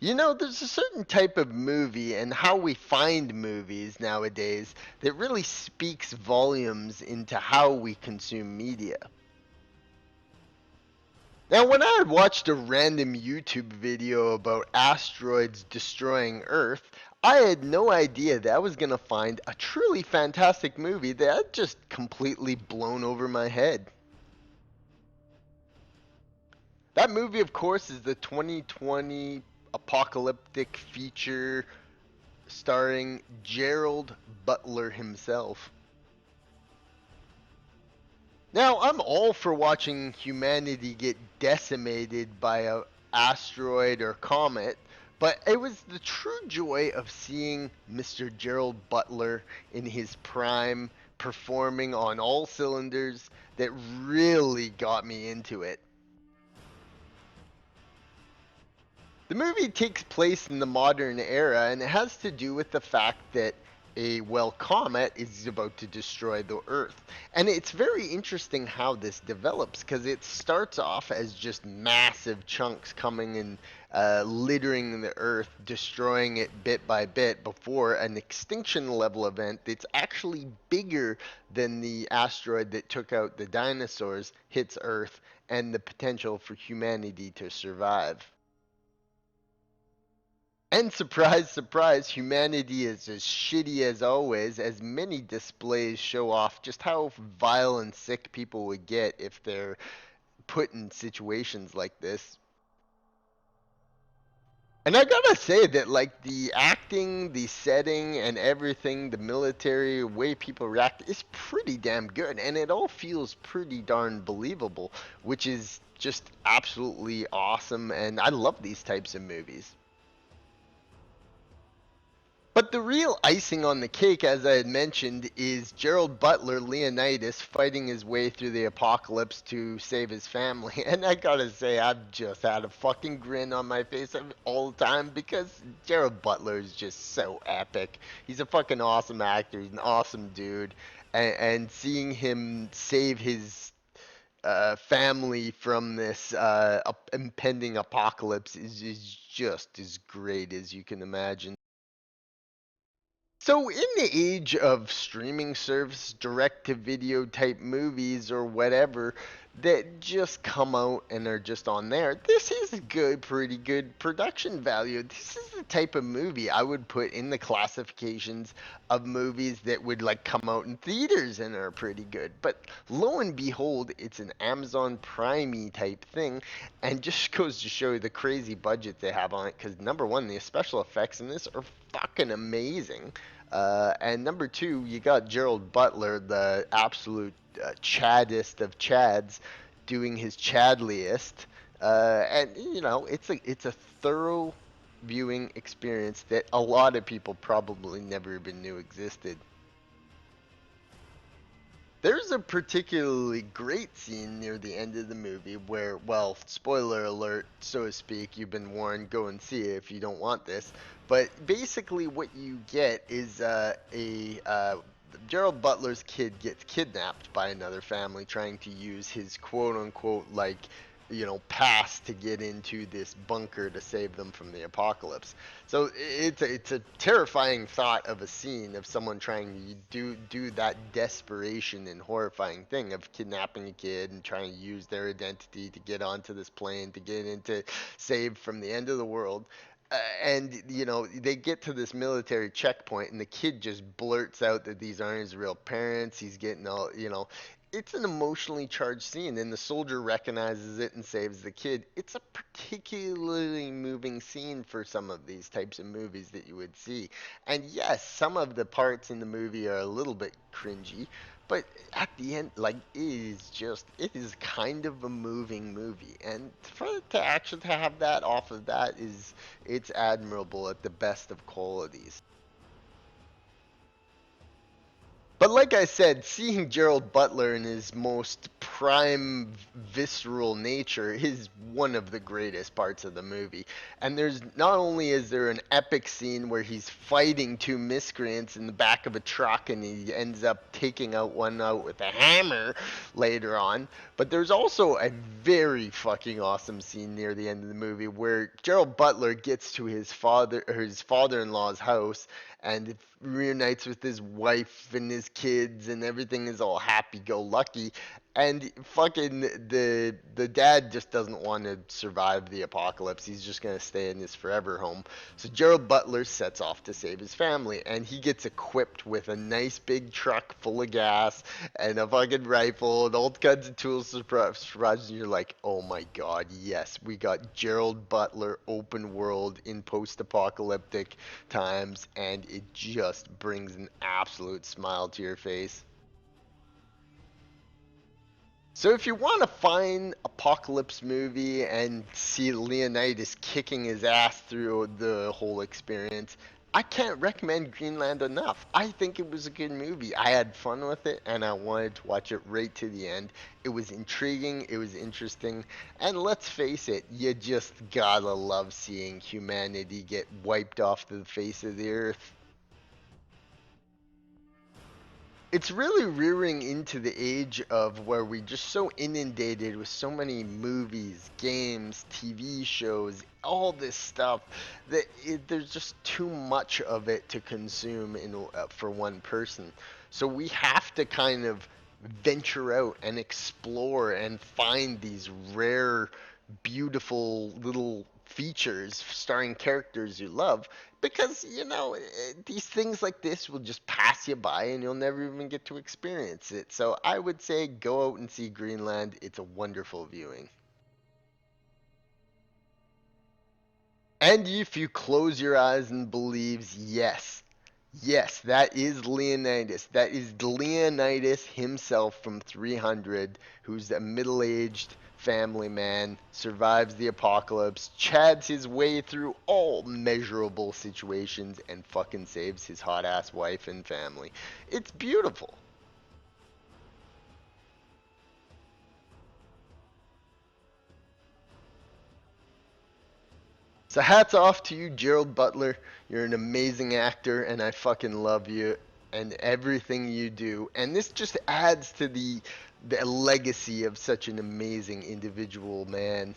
You know, there's a certain type of movie and how we find movies nowadays that really speaks volumes into how we consume media. Now, when I had watched a random YouTube video about asteroids destroying Earth, I had no idea that I was going to find a truly fantastic movie that had just completely blown over my head. That movie, of course, is the 2020 apocalyptic feature starring Gerald Butler himself. Now, I'm all for watching humanity get decimated by a asteroid or comet, but it was the true joy of seeing Mr. Gerald Butler in his prime performing on all cylinders that really got me into it. The movie takes place in the modern era, and it has to do with the fact that comet is about to destroy the Earth. And it's very interesting how this develops because it starts off as just massive chunks coming and littering the Earth, destroying it bit by bit before an extinction level event that's actually bigger than the asteroid that took out the dinosaurs hits Earth and the potential for humanity to survive. And surprise, surprise, humanity is as shitty as always, as many displays show off just how vile and sick people would get if they're put in situations like this. And I gotta say that, like, the acting, the setting, and everything, the military way people react is pretty damn good, and it all feels pretty darn believable, which is just absolutely awesome, and I love these types of movies. But the real icing on the cake, as I had mentioned, is Gerald Butler, Leonidas, fighting his way through the apocalypse to save his family. And I gotta say, I've just had a fucking grin on my face all the time because Gerald Butler is just so epic. He's a fucking awesome actor. He's an awesome dude. And seeing him save his family from this impending apocalypse is just as great as you can imagine. So, in the age of streaming service, direct to video type movies or whatever that just come out and are just on there, this is good, pretty good production value. This is the type of movie I would put in the classifications of movies that would like come out in theaters and are pretty good. But lo and behold, it's an Amazon Prime type thing and just goes to show you the crazy budget they have on it because number one, the special effects in this are fucking amazing. And number two, you got Gerald Butler, the absolute Chaddest of Chads, doing his Chadliest. And you know, it's a thorough viewing experience that a lot of people probably never even knew existed. There's a particularly great scene near the end of the movie where, well, spoiler alert, so to speak, you've been warned, go and see it if you don't want this. But basically, what you get is Gerald Butler's kid gets kidnapped by another family trying to use his quote unquote, like, pass to get into this bunker to save them from the apocalypse. So it's a terrifying thought of a scene of someone trying to do that desperation and horrifying thing of kidnapping a kid and trying to use their identity to get onto this plane to get into save from the end of the world. And they get to this military checkpoint and the kid just blurts out that these aren't his real parents. He's getting all, it's an emotionally charged scene and the soldier recognizes it and saves the kid. It's a particularly moving scene for some of these types of movies that you would see. And yes, some of the parts in the movie are a little bit cringy, but at the end, like, it is kind of a moving movie. And for it to actually have that off of that it's admirable at the best of qualities. But like I said, seeing Gerald Butler in his most prime visceral nature is one of the greatest parts of the movie. And there's not only is there an epic scene where he's fighting two miscreants in the back of a truck and he ends up taking out one out with a hammer later on, but there's also a very fucking awesome scene near the end of the movie where Gerald Butler gets to his father-in-law's house and reunites with his wife and his kids and everything is all happy-go-lucky, and fucking the dad just doesn't want to survive the apocalypse. He's just gonna stay in his forever home. So Gerald Butler sets off to save his family, and he gets equipped with a nice big truck full of gas and a fucking rifle and all kinds of tools to surprise. And you're like, oh my god, yes, we got Gerald Butler open world in post-apocalyptic times, and it just brings an absolute smile to your face. So if you want to find apocalypse movie and see Leonidas kicking his ass through the whole experience, I can't recommend Greenland enough. I think it was a good movie. I had fun with it and I wanted to watch it right to the end. It was intriguing, it was interesting, and let's face it, you just gotta love seeing humanity get wiped off the face of the earth. It's really rearing into the age of where we just so inundated with so many movies, games, TV shows, all this stuff that there's just too much of it to consume for one person. So we have to kind of venture out and explore and find these rare, beautiful little features starring characters you love, because these things like this will just pass you by and you'll never even get to experience it. So I would say go out and see Greenland. It's a wonderful viewing. And if you close your eyes and believes, yes, yes, that is Leonidas. That is Leonidas himself from 300, who's a middle-aged family man, survives the apocalypse, chads his way through all measurable situations, and fucking saves his hot-ass wife and family. It's beautiful. So hats off to you, Gerald Butler. You're an amazing actor, and I fucking love you and everything you do. And this just adds to the legacy of such an amazing individual man.